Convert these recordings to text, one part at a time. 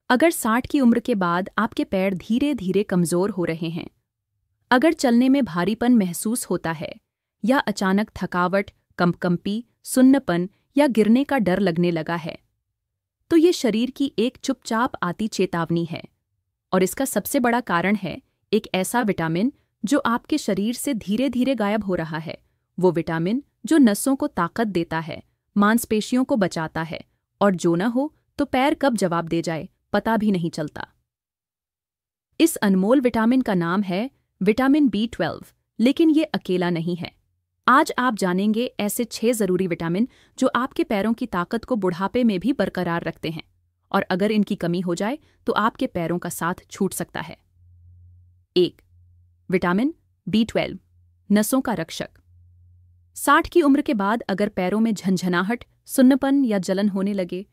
अगर 60 की उम्र के बाद आपके पैर धीरे धीरे कमज़ोर हो रहे हैं, अगर चलने में भारीपन महसूस होता है या अचानक थकावट, कंपकंपी, सुन्नपन या गिरने का डर लगने लगा है, तो ये शरीर की एक चुपचाप आती चेतावनी है। और इसका सबसे बड़ा कारण है एक ऐसा विटामिन जो आपके शरीर से धीरे धीरे गायब हो रहा है। वो विटामिन जो नसों को ताकत देता है, मांसपेशियों को बचाता है, और जो न हो तो पैर कब जवाब दे जाए पता भी नहीं चलता। इस अनमोल विटामिन का नाम है विटामिन B12, लेकिन ये अकेला नहीं है। आज आप जानेंगे ऐसे 6 ज़रूरी विटामिन जो आपके पैरों की ताकत को बुढ़ापे में भी बरकरार रखते हैं, और अगर इनकी कमी हो जाए तो आपके पैरों का साथ छूट सकता है। 1. विटामिन B12, नसों का रक्षक। 60 की उम्र के बाद अगर पैरों में झंझनाहट, सुन्नपन या जलन होने लगे,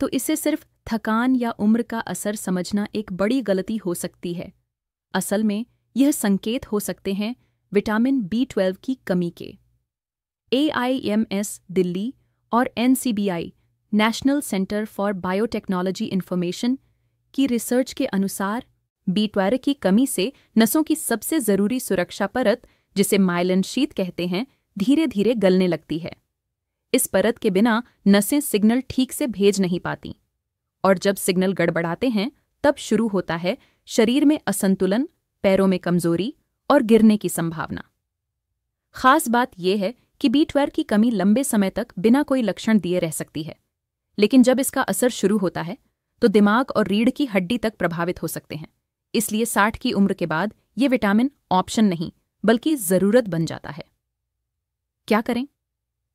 तो इसे सिर्फ थकान या उम्र का असर समझना एक बड़ी गलती हो सकती है। असल में यह संकेत हो सकते हैं विटामिन B12 की कमी के। AIMS दिल्ली और NCBI national centre for biotechnology information की रिसर्च के अनुसार B12 की कमी से नसों की सबसे ज़रूरी सुरक्षा परत, जिसे माइलिन शीथ कहते हैं, धीरे धीरे गलने लगती है। इस परत के बिना नसें सिग्नल ठीक से भेज नहीं पाती, और जब सिग्नल गड़बड़ाते हैं तब शुरू होता है शरीर में असंतुलन, पैरों में कमजोरी और गिरने की संभावना। खास बात यह है कि B12 की कमी लंबे समय तक बिना कोई लक्षण दिए रह सकती है, लेकिन जब इसका असर शुरू होता है तो दिमाग और रीढ़ की हड्डी तक प्रभावित हो सकते हैं। इसलिए 60 की उम्र के बाद ये विटामिन ऑप्शन नहीं बल्कि ज़रूरत बन जाता है। क्या करें?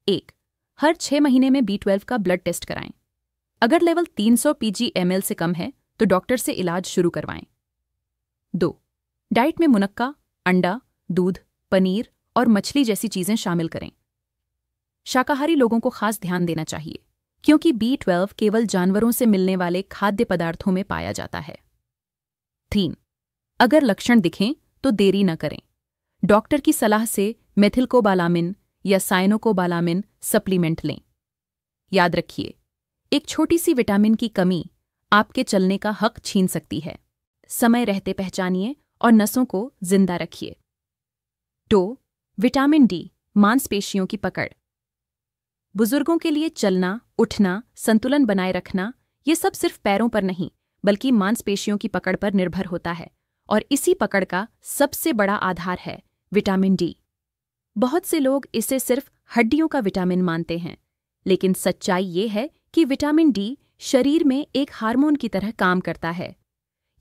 1. हर 6 महीने में B12 का ब्लड टेस्ट कराएं। अगर लेवल 300 pg/ml से कम है तो डॉक्टर से इलाज शुरू करवाएं। 2. डाइट में मुनक्का, अंडा, दूध, पनीर और मछली जैसी चीज़ें शामिल करें। शाकाहारी लोगों को खास ध्यान देना चाहिए, क्योंकि B12 केवल जानवरों से मिलने वाले खाद्य पदार्थों में पाया जाता है। 3. अगर लक्षण दिखें तो देरी न करें। डॉक्टर की सलाह से मेथिलकोबालामिन या साइनोकोबालामिन सप्लीमेंट लें। याद रखिए, एक छोटी सी विटामिन की कमी आपके चलने का हक छीन सकती है। समय रहते पहचानिए और नसों को जिंदा रखिए। 2. विटामिन D, मांसपेशियों की पकड़। बुजुर्गों के लिए चलना, उठना, संतुलन बनाए रखना, ये सब सिर्फ पैरों पर नहीं बल्कि मांसपेशियों की पकड़ पर निर्भर होता है, और इसी पकड़ का सबसे बड़ा आधार है विटामिन D। बहुत से लोग इसे सिर्फ हड्डियों का विटामिन मानते हैं, लेकिन सच्चाई ये है कि विटामिन D शरीर में एक हार्मोन की तरह काम करता है।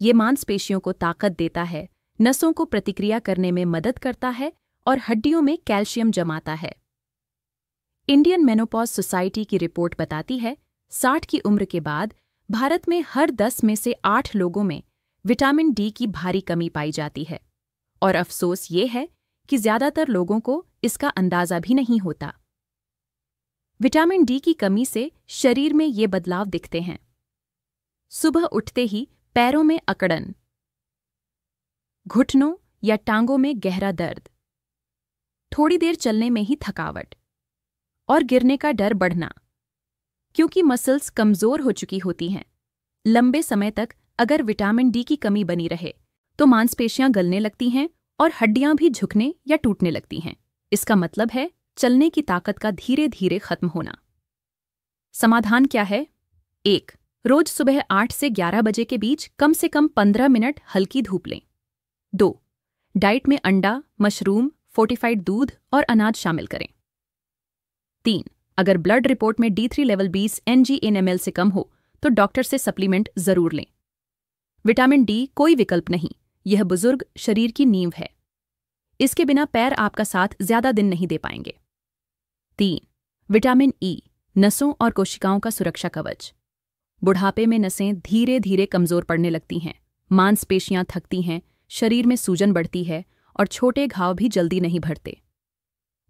ये मांसपेशियों को ताकत देता है, नसों को प्रतिक्रिया करने में मदद करता है और हड्डियों में कैल्शियम जमाता है। इंडियन मेनोपॉज सोसाइटी की रिपोर्ट बताती है 60 की उम्र के बाद भारत में हर 10 में से 8 लोगों में विटामिन D की भारी कमी पाई जाती है, और अफसोस ये है कि ज़्यादातर लोगों को इसका अंदाज़ा भी नहीं होता। विटामिन D की कमी से शरीर में ये बदलाव दिखते हैं। सुबह उठते ही पैरों में अकड़न, घुटनों या टांगों में गहरा दर्द, थोड़ी देर चलने में ही थकावट और गिरने का डर बढ़ना, क्योंकि मसल्स कमज़ोर हो चुकी होती हैं। लंबे समय तक अगर विटामिन D की कमी बनी रहे तो मांसपेशियां गलने लगती हैं और हड्डियां भी झुकने या टूटने लगती हैं। इसका मतलब है चलने की ताकत का धीरे धीरे खत्म होना। समाधान क्या है? 1. रोज सुबह 8 से 11 बजे के बीच कम से कम 15 मिनट हल्की धूप लें। 2. डाइट में अंडा, मशरूम, फोर्टिफाइड दूध और अनाज शामिल करें। 3. अगर ब्लड रिपोर्ट में D3 लेवल 20 ng/ml से कम हो तो डॉक्टर से सप्लीमेंट जरूर लें। विटामिन D कोई विकल्प नहीं, यह बुजुर्ग शरीर की नींव है। इसके बिना पैर आपका साथ ज्यादा दिन नहीं दे पाएंगे। 3. विटामिन E, नसों और कोशिकाओं का सुरक्षा कवच। बुढ़ापे में नसें धीरे धीरे कमजोर पड़ने लगती हैं, मांसपेशियां थकती हैं, शरीर में सूजन बढ़ती है और छोटे घाव भी जल्दी नहीं भरते।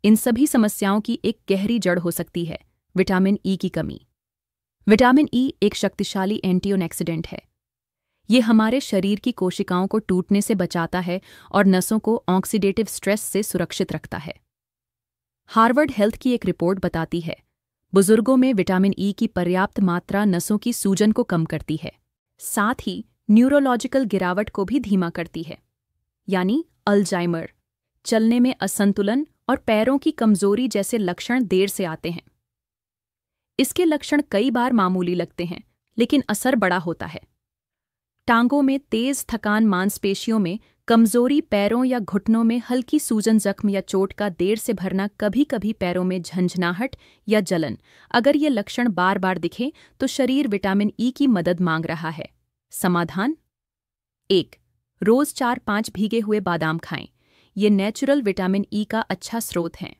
इन सभी समस्याओं की एक गहरी जड़ हो सकती है विटामिन E की कमी। विटामिन E एक शक्तिशाली एंटीऑक्सीडेंट है। ये हमारे शरीर की कोशिकाओं को टूटने से बचाता है और नसों को ऑक्सीडेटिव स्ट्रेस से सुरक्षित रखता है। हार्वर्ड हेल्थ की एक रिपोर्ट बताती है, बुजुर्गों में विटामिन E की पर्याप्त मात्रा नसों की सूजन को कम करती है। साथ ही न्यूरोलॉजिकल गिरावट को भी धीमा करती है, यानी अल्जाइमर, चलने में असंतुलन और पैरों की कमजोरी जैसे लक्षण देर से आते हैं। इसके लक्षण कई बार मामूली लगते हैं, लेकिन असर बड़ा होता है। टांगों में तेज थकान, मांसपेशियों में कमजोरी, पैरों या घुटनों में हल्की सूजन, जख्म या चोट का देर से भरना, कभी कभी पैरों में झंझनाहट या जलन। अगर ये लक्षण बार बार दिखे तो शरीर विटामिन ई की मदद मांग रहा है। समाधान: 1. रोज 4-5 भीगे हुए बादाम खाएं। ये नेचुरल विटामिन ई का अच्छा स्रोत हैं।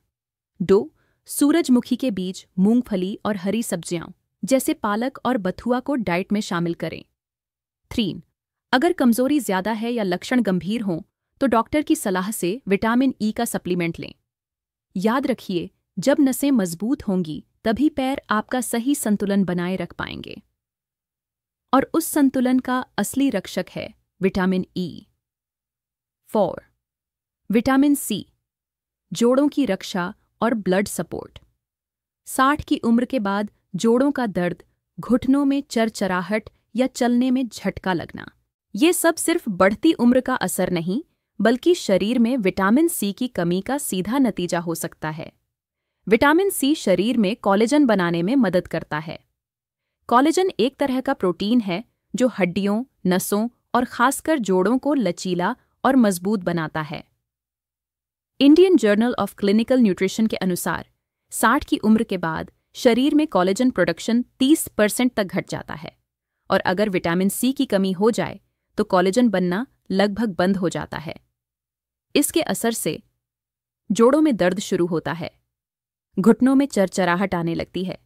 2. सूरजमुखी के बीज, मूंगफली और हरी सब्जियां जैसे पालक और बथुआ को डाइट में शामिल करें। 3. अगर कमजोरी ज्यादा है या लक्षण गंभीर हों तो डॉक्टर की सलाह से विटामिन ई का सप्लीमेंट लें। याद रखिए, जब नसें मजबूत होंगी तभी पैर आपका सही संतुलन बनाए रख पाएंगे। और उस संतुलन का असली रक्षक है विटामिन ई। 4. विटामिन सी, जोड़ों की रक्षा और ब्लड सपोर्ट। 60 की उम्र के बाद जोड़ों का दर्द, घुटनों में चरचराहट या चलने में झटका लगना, ये सब सिर्फ बढ़ती उम्र का असर नहीं, बल्कि शरीर में विटामिन सी की कमी का सीधा नतीजा हो सकता है। विटामिन सी शरीर में कोलेजन बनाने में मदद करता है। कोलेजन एक तरह का प्रोटीन है जो हड्डियों, नसों और खासकर जोड़ों को लचीला और मजबूत बनाता है। Indian journal of clinical nutrition के अनुसार 60 की उम्र के बाद शरीर में कोलेजन प्रोडक्शन 30% तक घट जाता है, और अगर विटामिन सी की कमी हो जाए तो कोलेजन बनना लगभग बंद हो जाता है। इसके असर से जोड़ों में दर्द शुरू होता है, घुटनों में चरचराहट आने लगती है,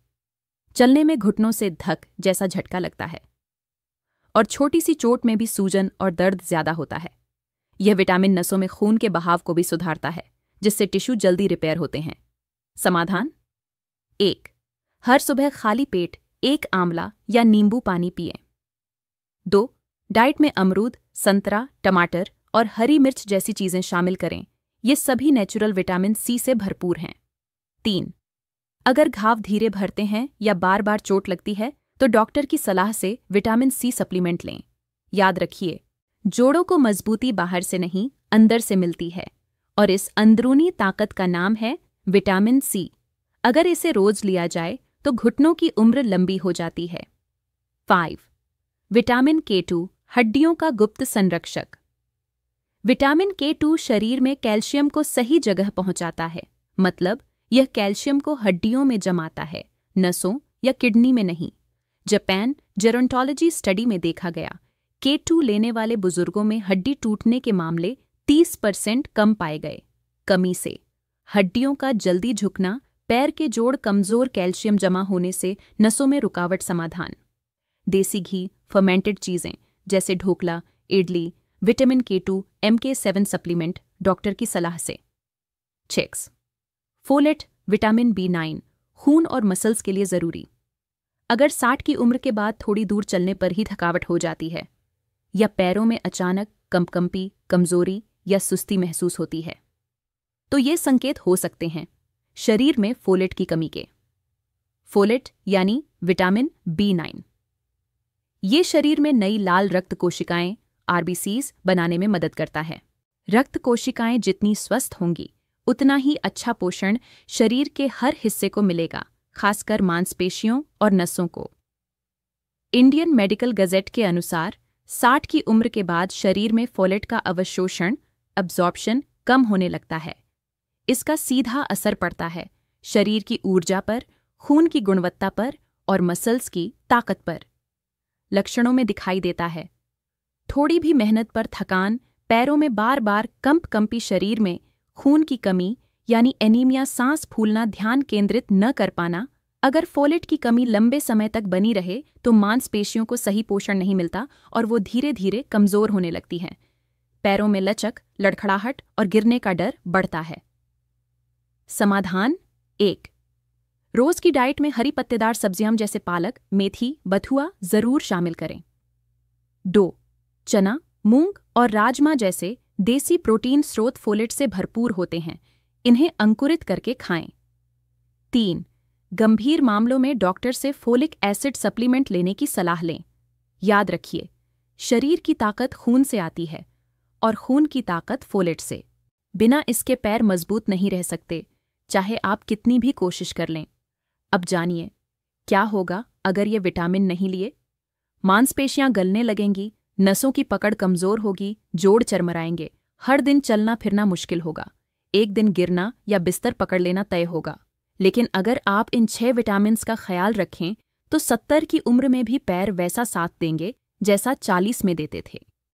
चलने में घुटनों से धक जैसा झटका लगता है, और छोटी सी चोट में भी सूजन और दर्द ज्यादा होता है। यह विटामिन नसों में खून के बहाव को भी सुधारता है, जिससे टिश्यू जल्दी रिपेयर होते हैं। समाधान: 1. हर सुबह खाली पेट 1 आंवला या नींबू पानी पिएं। 2. डाइट में अमरूद, संतरा, टमाटर और हरी मिर्च जैसी चीजें शामिल करें। ये सभी नेचुरल विटामिन सी से भरपूर हैं। 3. अगर घाव धीरे भरते हैं या बार बार चोट लगती है तो डॉक्टर की सलाह से विटामिन सी सप्लीमेंट लें। याद रखिए, जोड़ों को मजबूती बाहर से नहीं, अंदर से मिलती है, और इस अंदरूनी ताकत का नाम है विटामिन सी। अगर इसे रोज लिया जाए तो घुटनों की उम्र लंबी हो जाती है। 5. विटामिन K2, हड्डियों का गुप्त संरक्षक। विटामिन K2 शरीर में कैल्शियम को सही जगह पहुंचाता है, मतलब यह कैल्शियम को हड्डियों में जमाता है, नसों या किडनी में नहीं। जापान जेरोंटोलॉजी स्टडी में देखा गया, K2 लेने वाले बुजुर्गों में हड्डी टूटने के मामले 30% कम पाए गए। कमी से हड्डियों का जल्दी झुकना, पैर के जोड़ कमजोर, कैल्शियम जमा होने से नसों में रुकावट। समाधान: देसी घी, फर्मेंटेड चीजें जैसे dhokla, idli, vitamin K2, MK7 supplement doctor की सलाह से। चेक्स: फोलेट, विटामिन B9 खून और मसल्स के लिए जरूरी। अगर 60 की उम्र के बाद थोड़ी दूर चलने पर ही थकावट हो जाती है, या पैरों में अचानक कंपकंपी, कमजोरी या सुस्ती महसूस होती है, तो ये संकेत हो सकते हैं शरीर में फोलेट की कमी के। फोलेट यानी विटामिन B9, ये शरीर में नई लाल रक्त कोशिकाएं RBCs बनाने में मदद करता है। रक्त कोशिकाएं जितनी स्वस्थ होंगी, उतना ही अच्छा पोषण शरीर के हर हिस्से को मिलेगा, खासकर मांसपेशियों और नसों को। इंडियन मेडिकल गजेट के अनुसार 60 की उम्र के बाद शरीर में फोलेट का अवशोषण, अब्जॉर्प्शन कम होने लगता है। इसका सीधा असर पड़ता है शरीर की ऊर्जा पर, खून की गुणवत्ता पर और मसल्स की ताकत पर। लक्षणों में दिखाई देता है थोड़ी भी मेहनत पर थकान, पैरों में बार बार कंपकंपी, शरीर में खून की कमी यानी एनीमिया, सांस फूलना, ध्यान केंद्रित न कर पाना। अगर फोलेट की कमी लंबे समय तक बनी रहे तो मांसपेशियों को सही पोषण नहीं मिलता और वो धीरे धीरे कमजोर होने लगती हैं। पैरों में लचक, लड़खड़ाहट और गिरने का डर बढ़ता है। समाधान: 1. रोज की डाइट में हरी पत्तेदार सब्जियां जैसे पालक, मेथी, बथुआ जरूर शामिल करें। 2. चना, मूंग और राजमा जैसे देसी प्रोटीन स्रोत फोलेट से भरपूर होते हैं, इन्हें अंकुरित करके खाएं। 3. गंभीर मामलों में डॉक्टर से फोलिक एसिड सप्लीमेंट लेने की सलाह लें। याद रखिए, शरीर की ताकत खून से आती है और खून की ताकत फोलेट से। बिना इसके पैर मजबूत नहीं रह सकते, चाहे आप कितनी भी कोशिश कर लें। अब जानिए, क्या होगा अगर ये विटामिन नहीं लिए? मांसपेशियां गलने लगेंगी, नसों की पकड़ कमजोर होगी, जोड़ चरमराएंगे, हर दिन चलना फिरना मुश्किल होगा, एक दिन गिरना या बिस्तर पकड़ लेना तय होगा। लेकिन अगर आप इन 6 विटामिन्स का ख्याल रखें तो 70 की उम्र में भी पैर वैसा साथ देंगे जैसा 40 में देते थे।